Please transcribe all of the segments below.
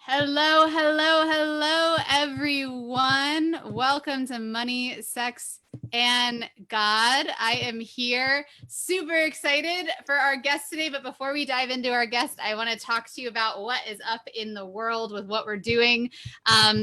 Hello, hello, hello, everyone. Welcome to Money, Sex, and God. I am here, super excited for our guest today. But before we dive into our guest, I want to talk to you about what is up in the world with what we're doing.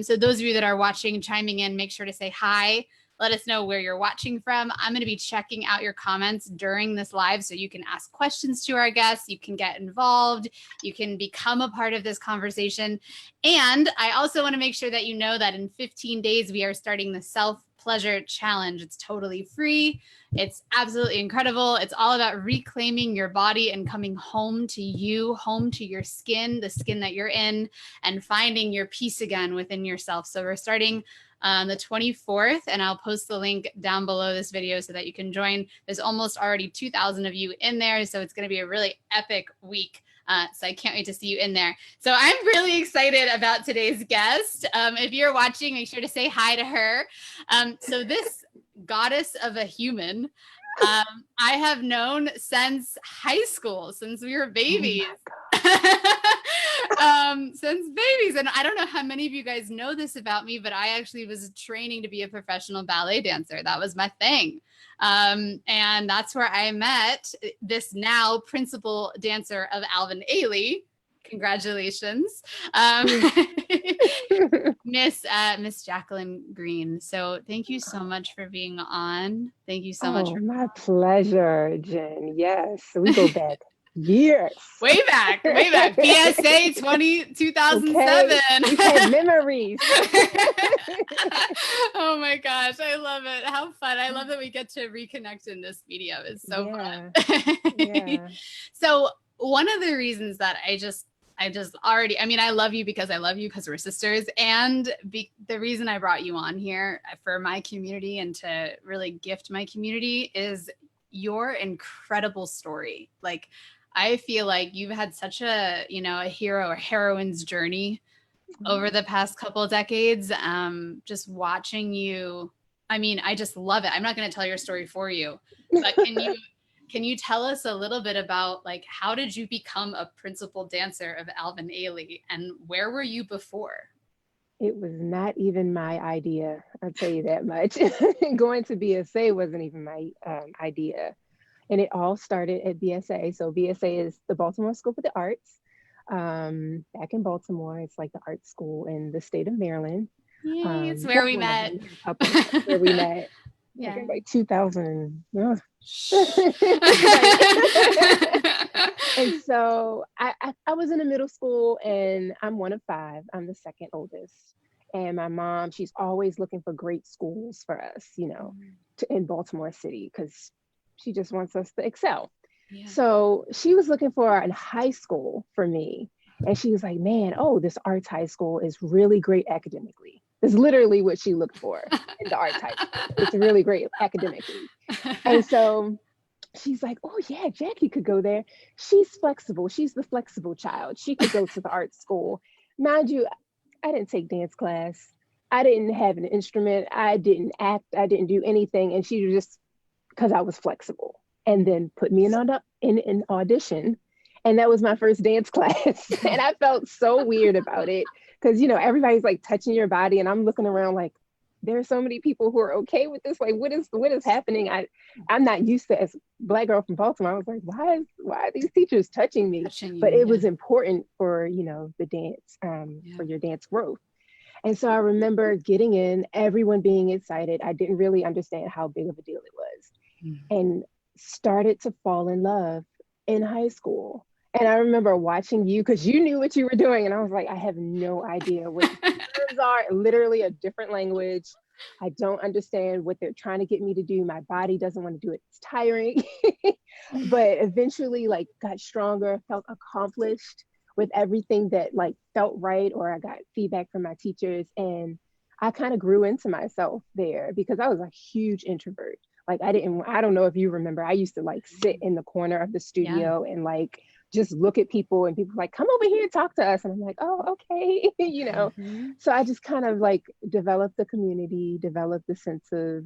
So those of you that are watching, chiming in, make sure to say hi. Let us know where you're watching from. I'm going to be checking out your comments during this live so you can ask questions to our guests. You can get involved. You can become a part of this conversation. And I also want to make sure that you know that in 15 days, we are starting the Self-Pleasure Challenge. It's totally free. It's absolutely incredible. It's all about reclaiming your body and coming home to you, home to your skin, the skin that you're in, and finding your peace again within yourself. So we're starting the 24th, and I'll post the link down below this video so that you can join. There's almost already 2,000 of you in there, so it's going to be a really epic week. So I can't wait to see you in there. So I'm really excited about today's guest. If you're watching, make sure to say hi to her. So this goddess of a human, I have known since high school, since we were babies. Since babies. And I don't know how many of you guys know this about me, but I actually was training to be a professional ballet dancer. That was my thing. And that's where I met this now principal dancer of Alvin Ailey. Congratulations. Miss Jacqueline Green. So thank you so much for being on. Thank you so much. My pleasure, Jen. Yes, we go back years. Way back. BSA 2007. Okay. We've had memories. Oh my gosh, I love it. How fun. I love that we get to reconnect in this medium. It's so fun. Yeah. So one of the reasons that I love you because we're sisters. And the reason I brought you on here for my community and to really gift my community is your incredible story. Like, I feel like you've had such a hero or heroine's journey over the past couple of decades. Just watching you, I just love it. I'm not going to tell your story for you, but can you tell us a little bit about, like, how did you become a principal dancer of Alvin Ailey, and where were you before? It was not even my idea. I'll tell you that much. Going to BSA wasn't even my idea. And it all started at BSA. So BSA is the Baltimore School for the Arts. Back in Baltimore, it's like the art school in the state of Maryland. Yay, it's where we met. Where we met. Yeah. Like 2000. And so I was in a middle school, and I'm one of five. I'm the second oldest. And my mom, she's always looking for great schools for us, in Baltimore City, because she just wants us to excel. Yeah. So she was looking for a high school for me. And she was like, man, this arts high school is really great academically. That's literally what she looked for in the arts high school. It's really great academically. And so she's like, oh yeah, Jackie could go there. She's flexible. She's the flexible child. She could go to the art school. Mind you, I didn't take dance class. I didn't have an instrument. I didn't act. I didn't do anything. And she was just, because I was flexible, and then put me in an audition. And that was my first dance class. And I felt so weird about it because, everybody's like touching your body, and I'm looking around like, there are so many people who are okay with this. Like, what is happening? I'm not used to, as a Black girl from Baltimore. I was like, why are these teachers touching me? But it was important for, the dance, for your dance growth. And so I remember getting in, everyone being excited. I didn't really understand how big of a deal it was. And started to fall in love in high school. And I remember watching you, because you knew what you were doing. And I was like, I have no idea what terms are, literally a different language. I don't understand what they're trying to get me to do. My body doesn't want to do it. It's tiring. But eventually, like, got stronger, felt accomplished with everything that like felt right, or I got feedback from my teachers. And I kind of grew into myself there, because I was a huge introvert. Like, I don't know if you remember, I used to like sit in the corner of the studio and like just look at people, and people like, come over here and talk to us. And I'm like, oh, okay. So I just kind of like developed the community, developed the sense of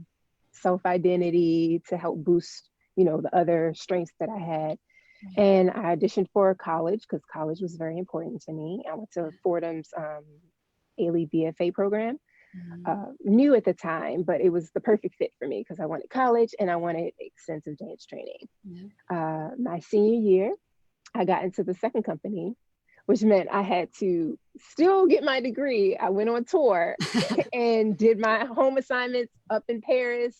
self-identity to help boost, the other strengths that I had. And I auditioned for college because college was very important to me. I went to Fordham's Ailey BFA program. New at the time, but it was the perfect fit for me because I wanted college and I wanted extensive dance training. My senior year, I got into the second company, which meant I had to still get my degree. I went on tour and did my home assignments up in Paris,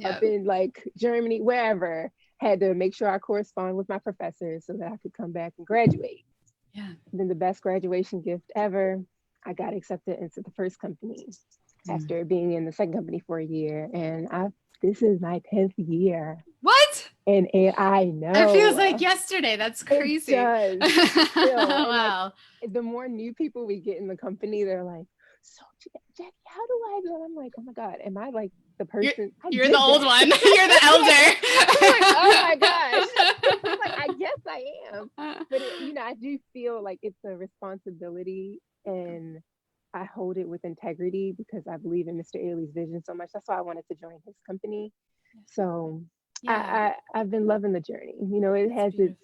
up in like Germany, wherever. Had to make sure I correspond with my professors so that I could come back and graduate. Then the best graduation gift ever, I got accepted into the first company after being in the second company for a year. And this is my 10th year. What? And I know. It feels like yesterday. That's crazy. It does. Wow. Like, the more new people we get in the company, they're like, so Jackie, how do I do it? I'm like, oh my God, am I like the person? You're the old one. You're the elder. Like, oh my gosh. Like, I guess I am. But I do feel like it's a responsibility, and I hold it with integrity because I believe in Mr. Ailey's vision so much. That's why I wanted to join his company. So I've been loving the journey. It has its,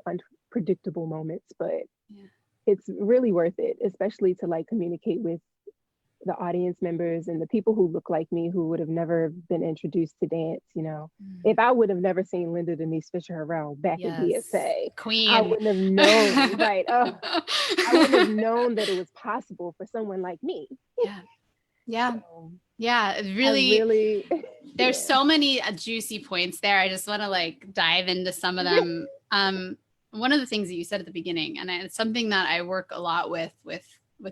unpredictable moments, but it's really worth it, especially to like communicate with the audience members and the people who look like me who would have never been introduced to dance. If I would have never seen Linda Denise Fisher around back at BSA, Queen, I wouldn't have known, right? I wouldn't have known that it was possible for someone like me. Really there's so many juicy points there. I just want to like dive into some of them. One of the things that you said at the beginning, and it's something that I work a lot with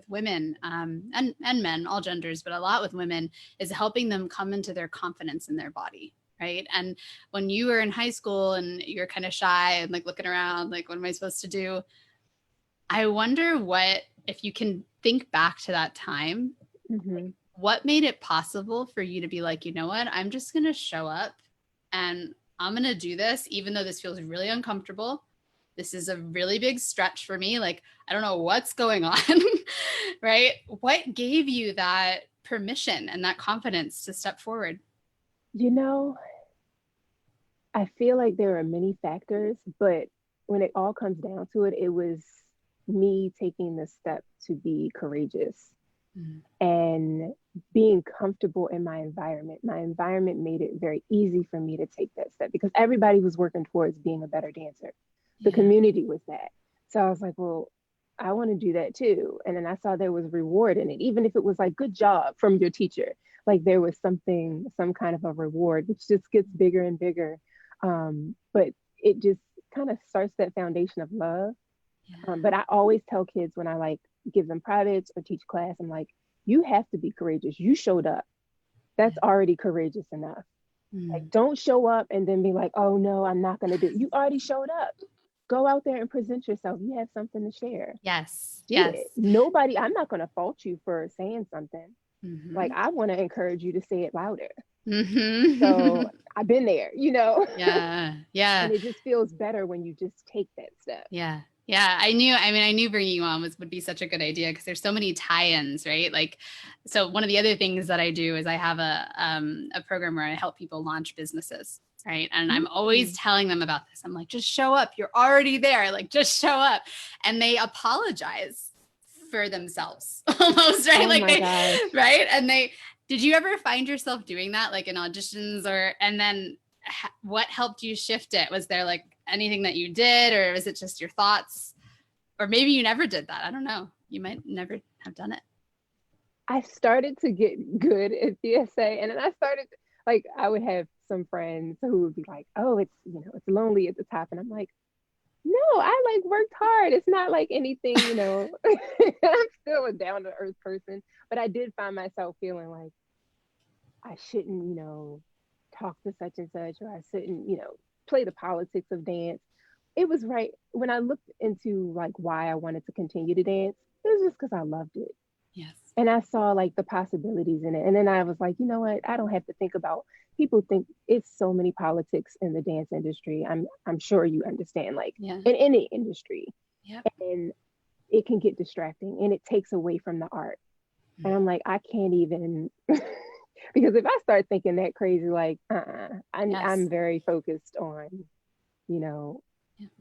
women and men, all genders, but a lot with women, is helping them come into their confidence in their body. Right. And when you were in high school and you're kind of shy and like looking around, like, what am I supposed to do? I wonder if you can think back to that time, what made it possible for you to be like, you know what, I'm just going to show up and I'm going to do this, even though this feels really uncomfortable. This is a really big stretch for me. Like, I don't know what's going on, right? What gave you that permission and that confidence to step forward? I feel like there are many factors, but when it all comes down to it, it was me taking the step to be courageous and being comfortable in my environment. My environment made it very easy for me to take that step because everybody was working towards being a better dancer. The community was that. So I was like, well, I want to do that too. And then I saw there was reward in it, even if it was like, good job from your teacher. Like there was some kind of a reward, which just gets bigger and bigger. But it just kind of starts that foundation of love. But I always tell kids when I like give them privates or teach class, I'm like, you have to be courageous. You showed up. That's already courageous enough. Like, don't show up and then be like, oh no, I'm not going to do it. You already showed up. Go out there and present yourself. You have something to share. Do it. Nobody, I'm not going to fault you for saying something. Like, I want to encourage you to say it louder. So I've been there, And it just feels better when you just take that step. I knew bringing you on would be such a good idea because there's so many tie-ins, right? Like, so one of the other things that I do is I have a program where I help people launch businesses, right? And I'm always telling them about this. I'm like, just show up. You're already there. Like, just show up. And they apologize for themselves almost, right? Right? And did you ever find yourself doing that, like in auditions and then what helped you shift it? Was there like anything that you did, or was it just your thoughts? Or maybe you never did that. I don't know. You might never have done it. I started to get good at BSA, and then I started, like, I would have some friends who would be like, oh, it's lonely at the top. And I'm like, no, I like worked hard. It's not like anything, I'm still a down to earth person, but I did find myself feeling like I shouldn't, talk to such and such, or I shouldn't, play the politics of dance. It was right when I looked into like why I wanted to continue to dance, it was just because I loved it. And I saw like the possibilities in it. And then I was like, you know what? I don't have to think about, people think it's so many politics in the dance industry. I'm sure you understand, like in any industry. And it can get distracting and it takes away from the art. And I'm like, I can't even because if I start thinking that crazy, like, I'm very focused on,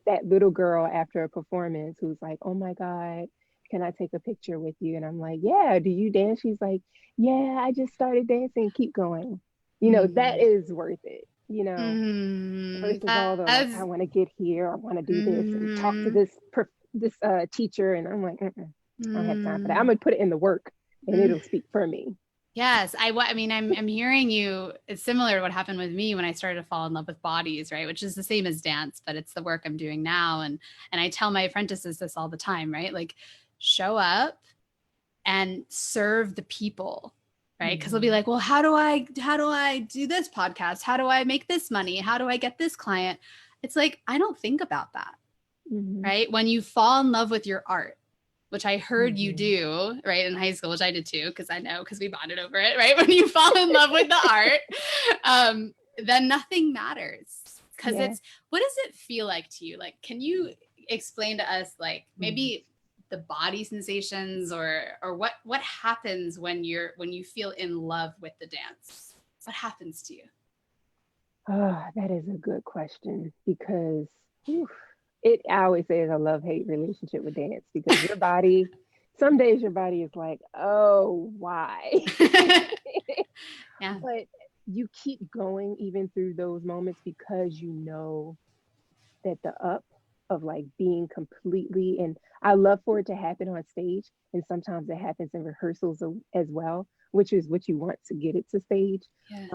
that little girl after a performance who's like, oh my God, can I take a picture with you? And I'm like, yeah, do you dance? She's like, yeah, I just started dancing. Keep going. That is worth it, versus all the like, I That's, want to get here, I want to do this and talk to mm, this teacher. And I'm like, I don't have time for that. I'm mm, going to put it in the work and mm. it'll speak for me. Yes, I mean, I'm hearing you. It's similar to what happened with me when I started to fall in love with bodies, right? Which is the same as dance, but it's the work I'm doing now. And I tell my apprentices this all the time, right? Like, show up and serve the people, right? Because they'll be like, well, how do I do this podcast? How do I make this money? How do I get this client? It's like, I don't think about that, right? When you fall in love with your art, which I heard you do, right, in high school, which I did too, because we bonded over it, right? When you fall in love with the art, then nothing matters. Because what does it feel like to you? Like, can you explain to us, like, maybe the body sensations or what happens when you feel in love with the dance? What happens to you? Oh, that is a good question because I always say it's a love-hate relationship with dance because your body, some days your body is like, oh, why? Yeah. But you keep going even through those moments because you know that the up of like being completely, and I love for it to happen on stage, and sometimes it happens in rehearsals as well, which is what you want to get it to stage. Yeah.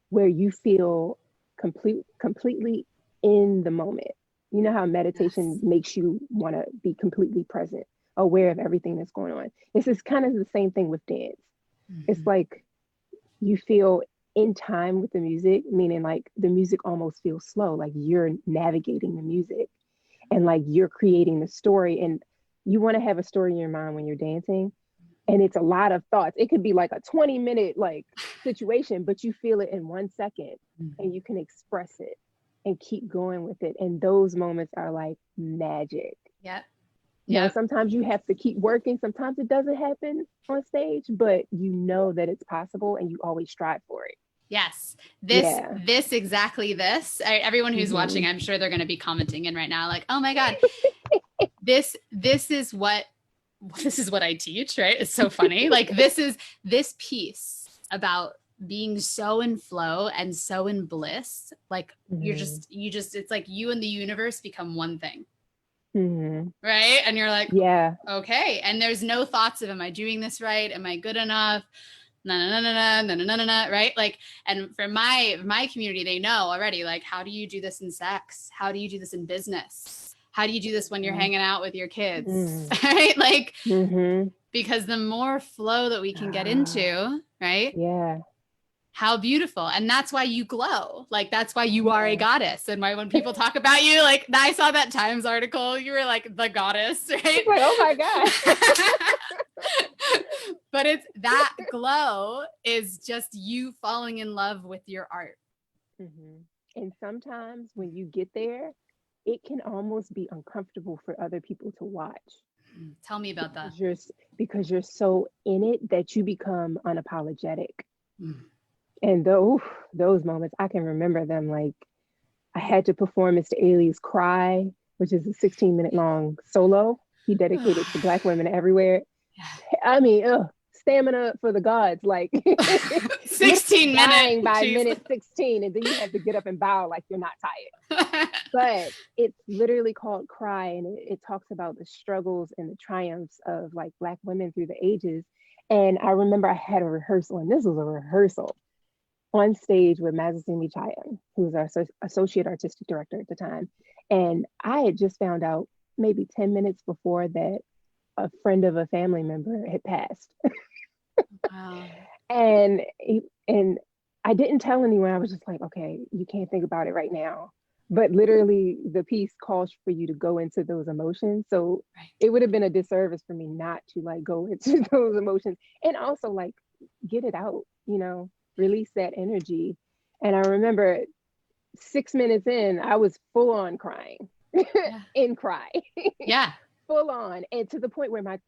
Where you feel completely in the moment. You know how meditation makes you want to be completely present, aware of everything that's going on. This is kind of the same thing with dance. It's like you feel in time with the music, meaning like the music almost feels slow, like you're navigating the music and like you're creating the story. And you want to have a story in your mind when you're dancing. And it's a lot of thoughts. It could be like a 20-minute like situation, but you feel it in 1 second and you can express it and keep going with it. And those moments are like magic. Yep. Now, sometimes you have to keep working. Sometimes it doesn't happen on stage, but you know that it's possible and you always strive for it. Yes, this exactly this. Everyone who's watching, I'm sure they're going to be commenting in right now, like, "Oh my God, this is what I teach." Right? It's so funny. Like this piece about being so in flow and so in bliss. Like you just it's like you and the universe become one thing. Right? And you're like, okay. And there's no thoughts of, am I doing this right? Am I good enough? Right? Like, and for my community, they know already, like, how do you do this in sex? How do you do this in business? How do you do this when you're hanging out with your kids? Right? Like, because the more flow that we can get into, right? Yeah. How beautiful. And that's why you glow. Like, that's why you are a goddess. And why when people talk about you, like, I saw that Times article, you were like the goddess, right? It's like, oh my God. But it's that glow is just you falling in love with your art. And sometimes when you get there, it can almost be uncomfortable for other people to watch. Tell me about that. Because you're so in it that you become unapologetic. And those moments, I can remember them. Like, I had to perform Mr. Ailey's Cry, which is a 16-minute long solo he dedicated to Black women everywhere. I mean, stamina for the gods. Like 16 minutes by minute 16, and then you have to get up and bow like you're not tired. But it's literally called Cry, and it talks about the struggles and the triumphs of like Black women through the ages. And I remember I had a rehearsal, and this was a rehearsal on stage with Mazasimi Chaya, who was our associate artistic director at the time. And I had just found out maybe 10 minutes before that a friend of a family member had passed. Wow. And I didn't tell anyone. I was just like, okay, you can't think about it right now. But literally the piece calls for you to go into those emotions. So it would have been a disservice for me not to like go into those emotions and also like get it out, release that energy. And I remember 6 minutes in, I was full on crying in Cry. Yeah. Full on. And to the point where my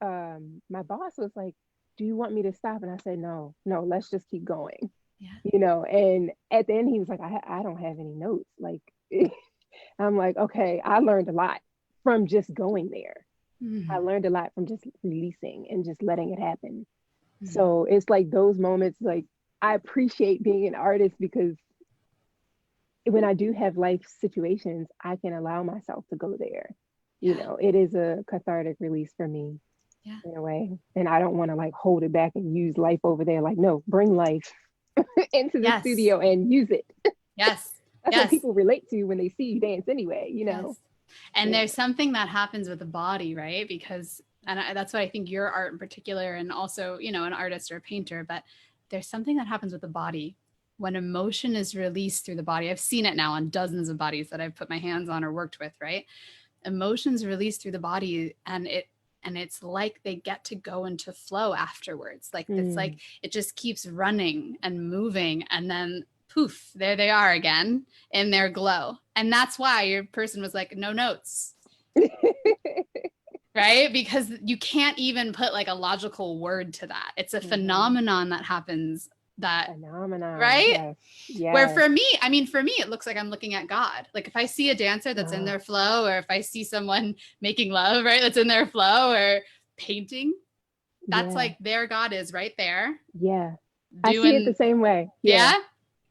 boss was like, do you want me to stop? And I said, no, let's just keep going. And at the end he was like, I don't have any notes. Like I'm like, okay, I learned a lot from just going there. I Mhm. learned a lot from just releasing and just letting it happen. Mhm. So it's like those moments, like I appreciate being an artist because when I do have life situations, I can allow myself to go there. You Yeah. know, it is a cathartic release for me Yeah. in a way. And I don't want to like hold it back and use life over there. Like, no, bring life into the Yes. studio and use it. Yes. That's what Yes. people relate to when they see you dance anyway, Yes. And Yeah. there's something that happens with the body, right? Because, and that's what I think your art in particular, and also, an artist or a painter, but there's something that happens with the body when emotion is released through the body. I've seen it now on dozens of bodies that I've put my hands on or worked with, right? Emotions released through the body, and it's like they get to go into flow afterwards. Like it's like Mm. it just keeps running and moving, and then poof, there they are again in their glow. And that's why your person was like, no notes, right? Because you can't even put like a logical word to that. It's a Mhm. phenomenon that happens, that, Phenomenon. right? Yes. Where Yes. for me, I mean, for me, it looks like I'm looking at God. Like if I see a dancer that's in Uh, their flow, or if I see someone making love, right, that's in their flow, or painting, that's yeah. like their God is right there Yeah. I see it the doing, same way. Yeah. yeah.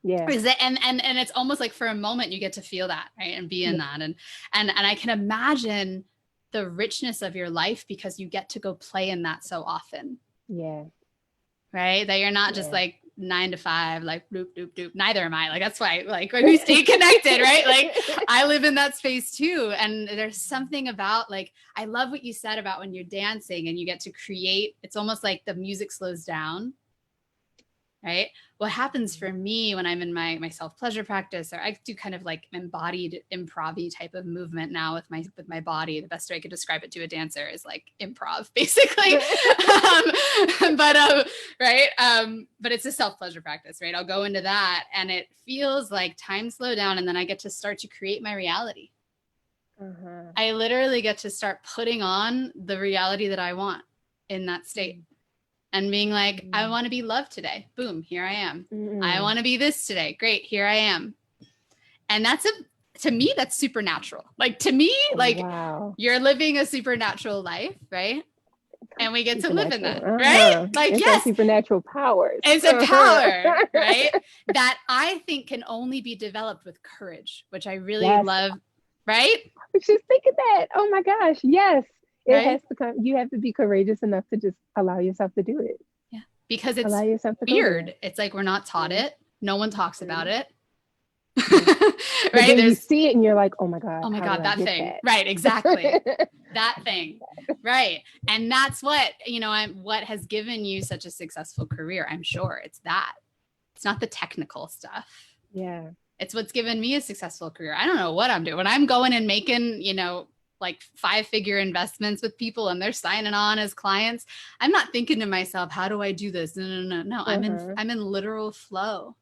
Yeah. Is it, and it's almost like for a moment you get to feel that, right, and be in Yeah. that, and I can imagine the richness of your life because you get to go play in that so often, Yeah. right? That you're not just Yeah. like 9 to 5, like doop doop doop. Neither am I. Like that's why, like we stay connected, right? Like I live in that space too. And there's something about, like, I love what you said about when you're dancing and you get to create. It's almost like the music slows down, right? What happens for me when I'm in my self pleasure practice, or I do kind of like embodied improv type of movement now with my body. The best way I could describe it to a dancer is like improv, basically. But right, but it's a self pleasure practice, right? I'll go into that, and it feels like time slow down, and then I get to start to create my reality. Uh-huh. I literally get to start putting on the reality that I want in that state, Mm. and being like, I Mm. want to be loved today. Boom, here I am. I Mm. want to be this today. Great, here I am. And to me, that's supernatural. Like, to me, like, Wow. you're living a supernatural life, right? And we get to live in Supernatural. that, right? Uh-huh. Like, It's our yes, supernatural powers. it's a Uh-huh. power, right? That I think can only be developed with courage, which I really Yes. love, right? I was just thinking that. Oh my gosh. Yes. It Right? has to come. You have to be courageous enough to just allow yourself to do it. Yeah. Because Allow it's yourself to go there. weird. It's like we're not taught Mm. it. No one talks about Mm. it. Mm. But Right? then you There's, see it and you're like, oh my God, oh my how do God, I that get thing. that? Right, exactly. That thing. Right. And that's what, what has given you such a successful career. I'm sure it's that. It's not the technical stuff. Yeah. It's what's given me a successful career. I don't know what I'm doing. When I'm going and making, like 5-figure investments with people and they're signing on as clients, I'm not thinking to myself, how do I do this? No, no, no, no. Uh-huh. I'm in literal flow.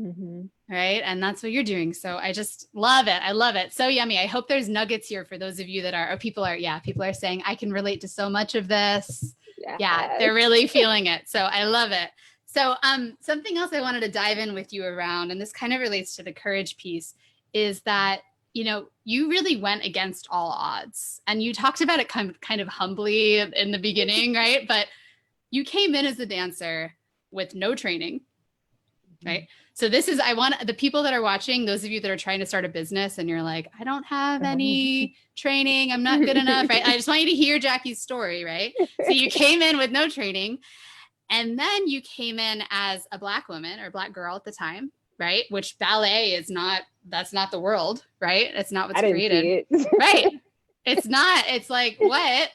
Mm-hmm. Right. And that's what you're doing. So I just love it. I love it. So yummy. I hope there's nuggets here for those of you that are, or people are saying, I can relate to so much of this. Yeah, Yes. they're really feeling it. So I love it. So something else I wanted to dive in with you around, and this kind of relates to the courage piece, is that, you really went against all odds. And you talked about it kind of humbly in the beginning, right? But you came in as a dancer with no training, right? So this is, I want the people that are watching, those of you that are trying to start a business and you're like, I don't have any training, I'm not good enough, right? I just want you to hear Jackie's story, right? So you came in with no training, and then you came in as a Black woman or Black girl at the time, right? Which ballet is not, that's not the world, right? It's not what's I didn't created, see right? it. It's not, it's like, what?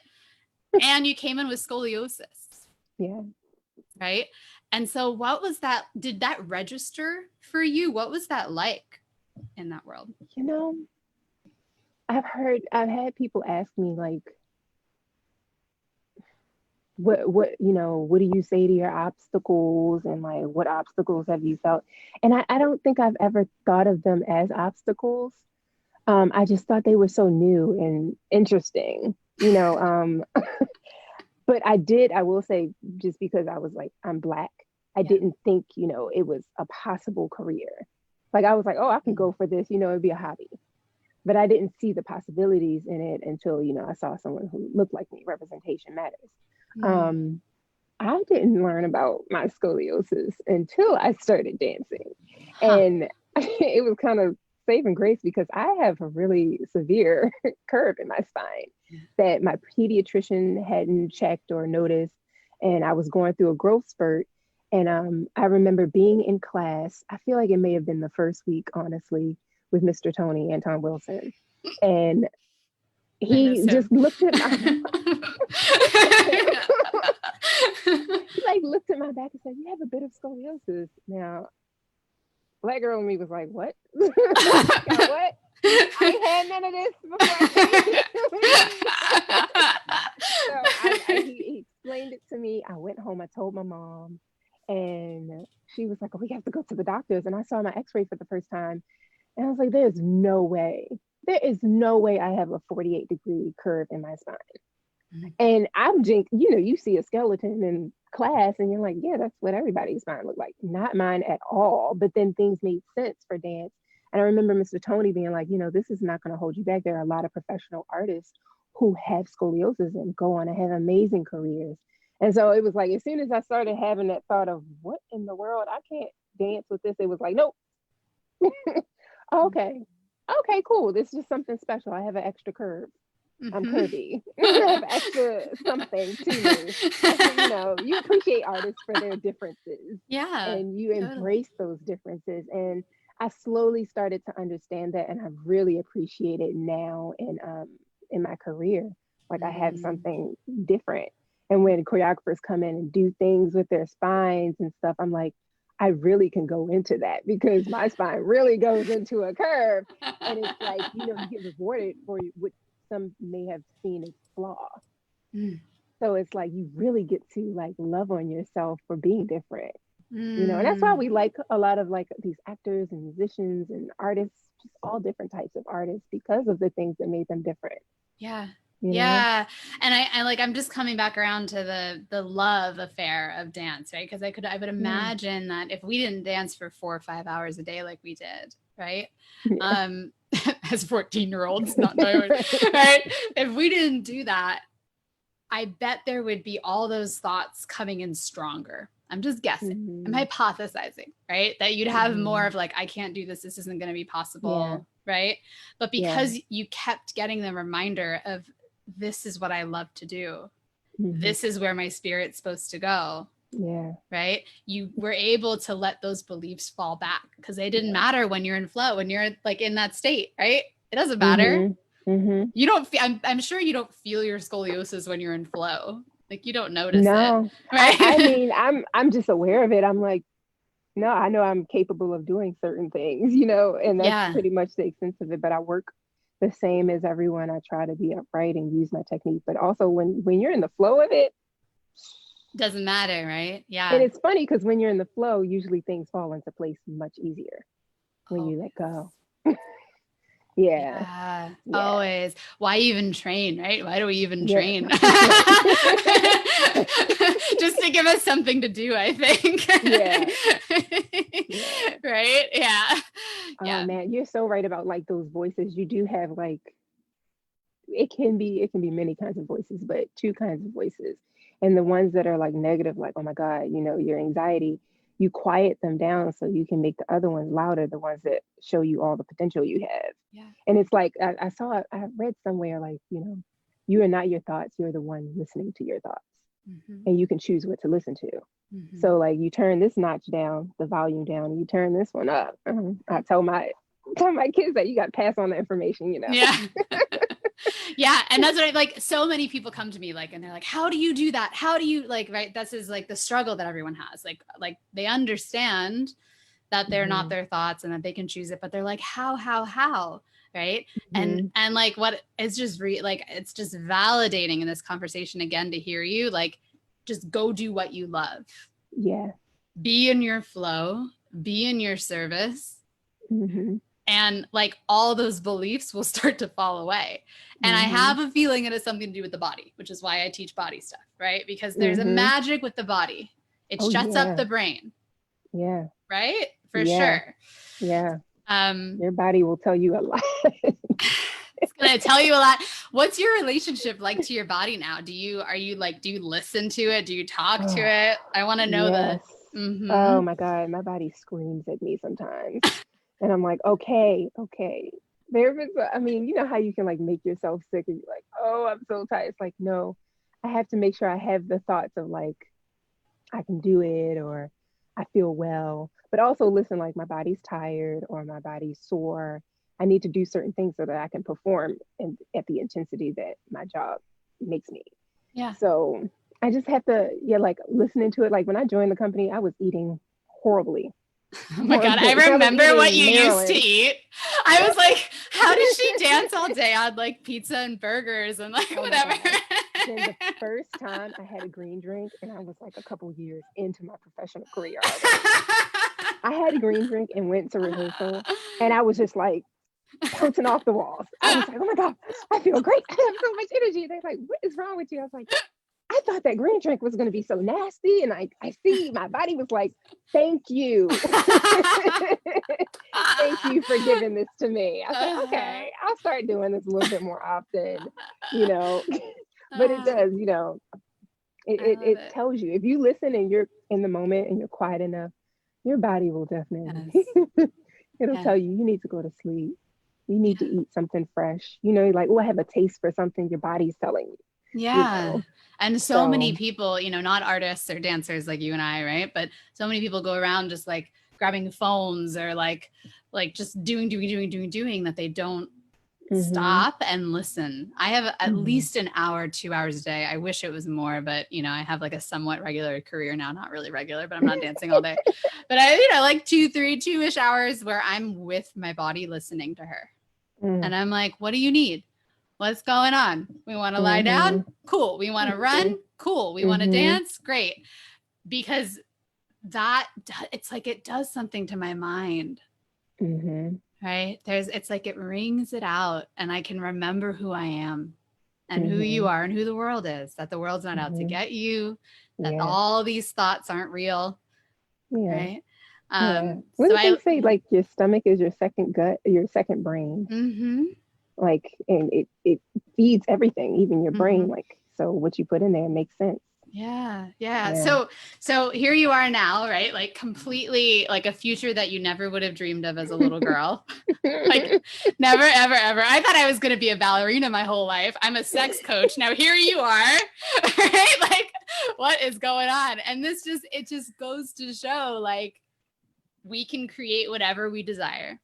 And you came in with scoliosis, Yeah. right? And so what was that? Did that register for you? What was that like in that world? You know, I've had people ask me like, what do you say to your obstacles, and like what obstacles have you felt? And I don't think I've ever thought of them as obstacles. I just thought they were so new and interesting, but I will say, just because I was like, I'm Black, I Yeah. didn't think, it was a possible career. Like I was like, oh, I can go for this, it'd be a hobby. but I didn't see the possibilities in it until, I saw someone who looked like me. Representation matters. Mm. Um, I didn't learn about my scoliosis until I started dancing. Huh. And it was kind of saving grace because I have a really severe curve in my spine that my pediatrician hadn't checked or noticed. And I was going through a growth spurt. And I remember being in class, I feel like it may have been the first week, honestly, with Mr. Tony Anton Wilson. And I miss he him. just looked at my he like looked at my back and said, "You have a bit of scoliosis." Now, black girl in me was like, "What? Got what? I ain't had none of this before he explained it to me. I went home, I told my mom, and she was like, "Oh, we have to go to the doctors." And I saw my x-ray for the first time, and I was like, "There's no way. There is no way I have a 48-degree curve in my spine." And I'm just, you see a skeleton in class and you're like, yeah, that's what everybody's spine look like. Not mine at all. But then things made sense for dance. And I remember Mr. Tony being like, this is not going to hold you back. There are a lot of professional artists who have scoliosis and go on and have amazing careers. And so it was like, as soon as I started having that thought of what in the world, I can't dance with this, it was like, nope. Okay. Okay, cool. This is just something special. I have an extra curve. I'm curvy. I have extra something to me. You appreciate artists for their differences. Yeah. And you embrace those differences. And I slowly started to understand that, and I really appreciate it now in my career. Like I have something different. And when choreographers come in and do things with their spines and stuff, I'm like, I really can go into that because my spine really goes into a curve. And it's like, you get rewarded for what some may have seen as flaw. So it's like you really get to like love on yourself for being different. And that's why we like a lot of like these actors and musicians and artists, just all different types of artists because of the things that made them different. Yeah. Yeah. And I'm just coming back around to the love affair of dance, right? Because I would imagine that if we didn't dance for 4 or 5 hours a day like we did, right? Yeah. As 14-year-olds, not knowing, right? If we didn't do that, I bet there would be all those thoughts coming in stronger. I'm just guessing. I'm hypothesizing, right? That you'd have more of like, I can't do this. This isn't going to be possible, right? But because you kept getting the reminder of this is what I love to do. This is where my spirit's supposed to go. Yeah. Right. You were able to let those beliefs fall back because they didn't matter when you're in flow, when you're like in that state, right? It doesn't matter. You don't I'm sure you don't feel your scoliosis when you're in flow. Like you don't notice it. Right? I mean, I'm just aware of it. I'm like, no, I know I'm capable of doing certain things, and that's pretty much the extent of it. But I work the same as everyone. I try to be upright and use my technique. But also when you're in the flow of it, doesn't matter, right? Yeah. And it's funny because when you're in the flow, usually things fall into place much easier when you let go. Yeah. Always. Why even train, right? Why do we even train? Just to give us something to do, I think. Right? Yeah. Oh man, you're so right about like those voices. You do have like it can be many kinds of voices, but two kinds of voices. And the ones that are like negative, like, oh my God, your anxiety, you quiet them down so you can make the other ones louder, the ones that show you all the potential you have. Yeah. And it's like, I read somewhere like, you are not your thoughts, you're the one listening to your thoughts. And you can choose what to listen to. So like you turn this notch down, the volume down, and you turn this one up. I tell my kids that you got to pass on the information, Yeah. Yeah. And that's what like so many people come to me like, and they're like, how do you do that? How do you like, right? This is like the struggle that everyone has. Like they understand that they're not their thoughts and that they can choose it, but they're like, how, right? And like, what it's just it's just validating in this conversation again, to hear you, like, just go do what you love. Yeah. Be in your flow, be in your service. And like all those beliefs will start to fall away. And I have a feeling it has something to do with the body, which is why I teach body stuff, right? Because there's a magic with the body. It shuts up the brain. Yeah. Right? For sure. Yeah. Your body will tell you a lot. It's gonna tell you a lot. What's your relationship like to your body now? Do you listen to it? Do you talk to Oh, it? I want to know yes. mm-hmm. Oh my God, my body screams at me sometimes. And I'm like, okay, okay. I mean, you know how you can like make yourself sick and you're like, oh, I'm so tired. It's like, no, I have to make sure I have the thoughts of like, I can do it or I feel well, but also listen, like my body's tired or my body's sore. I need to do certain things so that I can perform at the intensity that my job makes me. Yeah. So I just have to, yeah, like listening to it. Like when I joined the company, I was eating horribly. Oh my God. I I was remember what eating you used to Maryland. eat. I was like, how does she dance all day on like pizza and burgers and like Oh my whatever? God. Then the first time I had a green drink, and I was like a couple years into my professional career already. I had a green drink and went to rehearsal, and I was just like bouncing off the walls. I was like, oh my God, I feel great. I have so much energy. They're like, what is wrong with you? I was like, I thought that green drink was going to be so nasty. And I see my body was like, thank you. Thank you for giving this to me. I said, okay, I'll start doing this a little bit more often, you know. But it does, you know, it it. tells you if you listen and you're in the moment and you're quiet enough, your body will definitely, Yes. it'll Yes. tell you, you need to go to sleep. You need to Yeah. eat something fresh. You know, like, oh, I have a taste for something your body's telling you, you Yeah. know. And so many So, people, not artists or dancers like you and I, right? But so many people go around just like grabbing phones or like just doing that they don't mm-hmm, stop and listen. I have at mm-hmm, least an hour, 2 hours a day. I wish it was more, but I have like a somewhat regular career now, not really regular, but I'm not dancing all day. But I, like 2-ish hours where I'm with my body listening to her. And I'm like, what do you need? What's going on? We want to lie down? mm-hmm, Cool. We want to mm-hmm, run? Cool. We want to mm-hmm, dance? Great. Because it's like it does something to my mind, mm-hmm, right? It's like it rings it out and I can remember who I am and who you mm-hmm, are and who the world is, that the world's not out to mm-hmm. get you, that Yeah, all these thoughts aren't real, yeah, right? yeah. What So do they say? Like your stomach is your second gut, your second brain. mm-hmm, Like, and it feeds everything, even your brain. mm-hmm. Like, so what you put in there makes sense. Yeah. Yeah. Yeah. So here you are now, right? Like completely like a future that you never would have dreamed of as a little girl. Like never, ever, ever. I thought I was going to be a ballerina my whole life. I'm a sex coach. Now here you are, right? Like what is going on? And it just goes to show like we can create whatever we desire.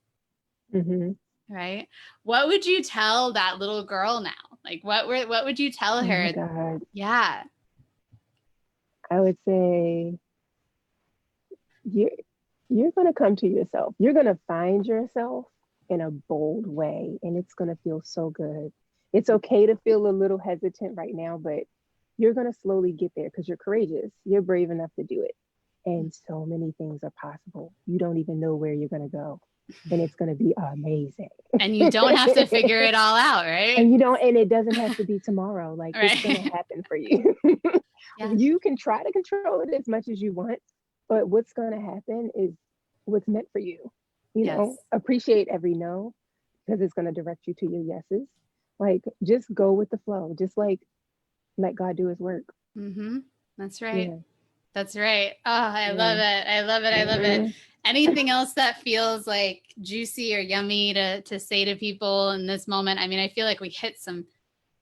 Mm-hmm. Right. What would you tell that little girl now? Like what would you tell Oh my her? God. Yeah. I would say you're you're gonna come to yourself. You're gonna find yourself in a bold way, and it's gonna feel so good. It's okay to feel a little hesitant right now, but you're gonna slowly get there because you're courageous. You're brave enough to do it. And so many things are possible. You don't even know where you're gonna go. And it's gonna be amazing. And you don't have to figure it all out, right? And you don't, and it doesn't have to be tomorrow. Like it's gonna Right. happen for you. Yes. You can try to control it as much as you want, but what's gonna happen is what's meant for you. You Yes. know, appreciate every no because it's gonna direct you to your yeses. Like just go with the flow. Just like let God do his work. Mm-hmm. That's right. Yeah. That's right. Oh, I love Yeah. it. I love it. I love it. Mm-hmm. Anything else that feels like juicy or yummy to say to people in this moment? I mean, I feel like we hit some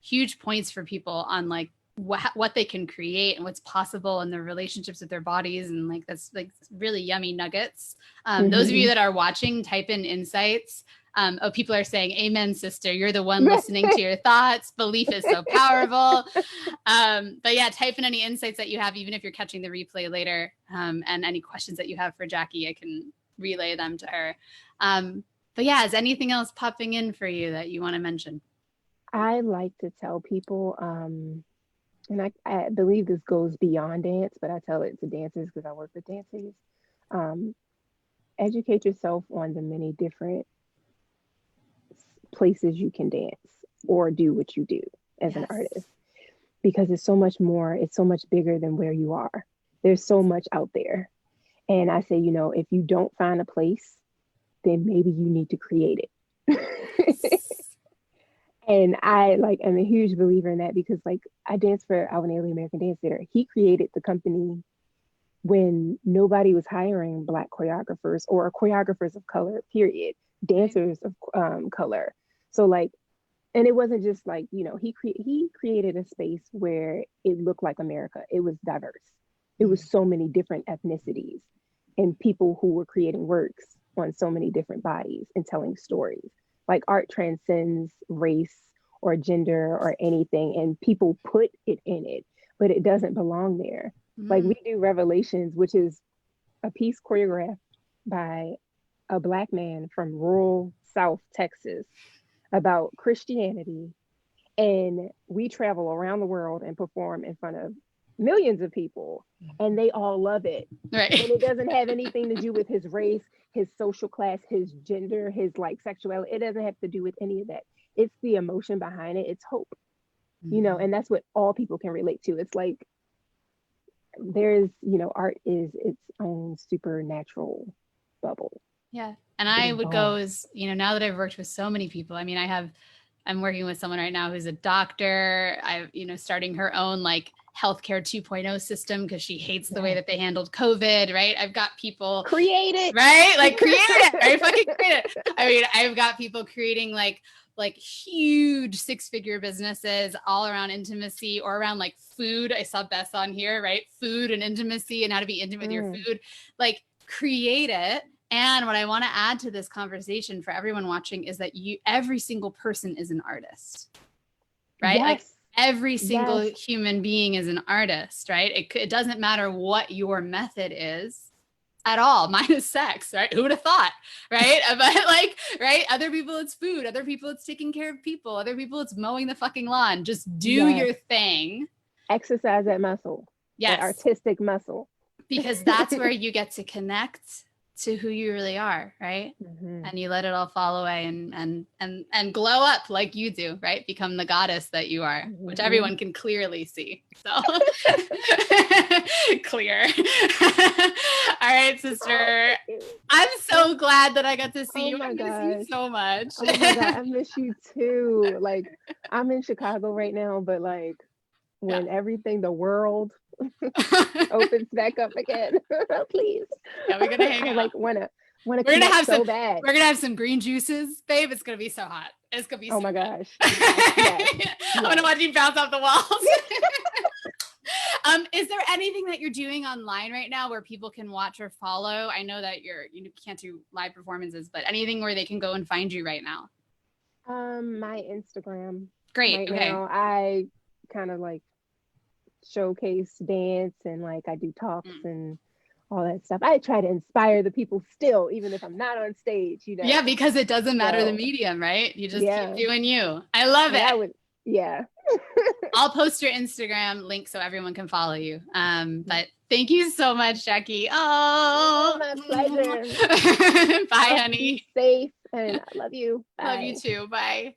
huge points for people on like what they can create and what's possible in their relationships with their bodies. And like, that's like really yummy nuggets. Those of you Mm-hmm. that are watching, type in insights. People are saying, amen, sister. You're the one listening to your thoughts. Belief is so powerful. But yeah, type in any insights that you have, even if you're catching the replay later. And any questions that you have for Jackie, I can relay them to her. But yeah, is anything else popping in for you that you want to mention? I like to tell people, and I believe this goes beyond dance, but I tell it to dancers because I work with dancers. Um, educate yourself on the many different places you can dance or do what you do as an Yes. artist because it's so much more, it's so much bigger than where you are. There's so much out there. And I say, you know, if you don't find a place, then maybe you need to create it. And I like am a huge believer in that because like I danced for Alvin Ailey American Dance Theater. He created the company when nobody was hiring Black choreographers or choreographers of color, period, Right. dancers of color. So like, and it wasn't just like, you know, he created a space where it looked like America. It was diverse. It Mm. was so many different ethnicities and people who were creating works on so many different bodies and telling stories. Like art transcends race or gender or anything, and people put it in it, but it doesn't belong there. Like Mm. we do Revelations, which is a piece choreographed by a Black man from rural South Texas about Christianity. And we travel around the world and perform in front of millions of people, and they all love it. And Right. it doesn't have anything to do with his race, his social class, his gender, his like sexuality. It doesn't have to do with any of that. It's the emotion behind it. It's hope, you know, Mhm. and that's what all people can relate to. It's like there's, you know, art is its own supernatural bubble. Yeah. And It I would go evolves. as, now that I've worked with so many people, I mean, I'm working with someone right now who's a doctor. Starting her own like healthcare 2.0 system because she hates the way Yes. that they handled COVID, right? I've got people, Create it. right? Like create it, right? Fucking create it. I mean, I've got people creating like huge six-figure businesses all around intimacy or around like food. I saw Bess on here, right? Food and intimacy and how to be intimate with your Mm, food. Like create it. And what I want to add to this conversation for everyone watching is that every single person is an artist, right? Like yes. every single Yes. human being is an artist, right? It doesn't matter what your method is at all. Mine is sex, right? Who would have thought, right? But like, right? Other people it's food. Other people it's taking care of people. Other people it's mowing the fucking lawn. Just do Yes. your thing. Exercise that muscle, that Yes, artistic muscle. because that's where you get to connect to who you really are, right? Hmm. And you let it all fall away and glow up like you do, right? Become the goddess that you are, which Hmm. everyone can clearly see. So clear. All right, Oh, sister. thank you. I'm so glad that I got to see Oh you. I my miss you gosh. so much. Oh my God. I miss you too. Like, I'm in Chicago right now, but like, Yeah. when everything, the world opens back up again, please. Yeah, we're gonna hang I out. like wanna We're gonna connect have some so bad. we're gonna have some green juices, babe. It's gonna be so hot. It's gonna be Oh so my good. gosh. Yes, yes, I'm gonna yes. watch you bounce off the walls. Is there anything that you're doing online right now where people can watch or follow? I know that you can't do live performances, but anything where they can go and find you right now? My Instagram Great. right Okay. now, I kind of like showcase dance and like I do talks Mm. and all that stuff. I try to inspire the people still, even if I'm not on stage, you Yeah, know. because it doesn't matter the So medium, right? You just keep yeah, doing you. I love and it. I would, yeah. I'll post your Instagram link so everyone can follow you. But thank you so much, Jackie. Oh, Oh, my pleasure. bye, Y'all be honey. safe and I love you. Love you Bye. too. Bye.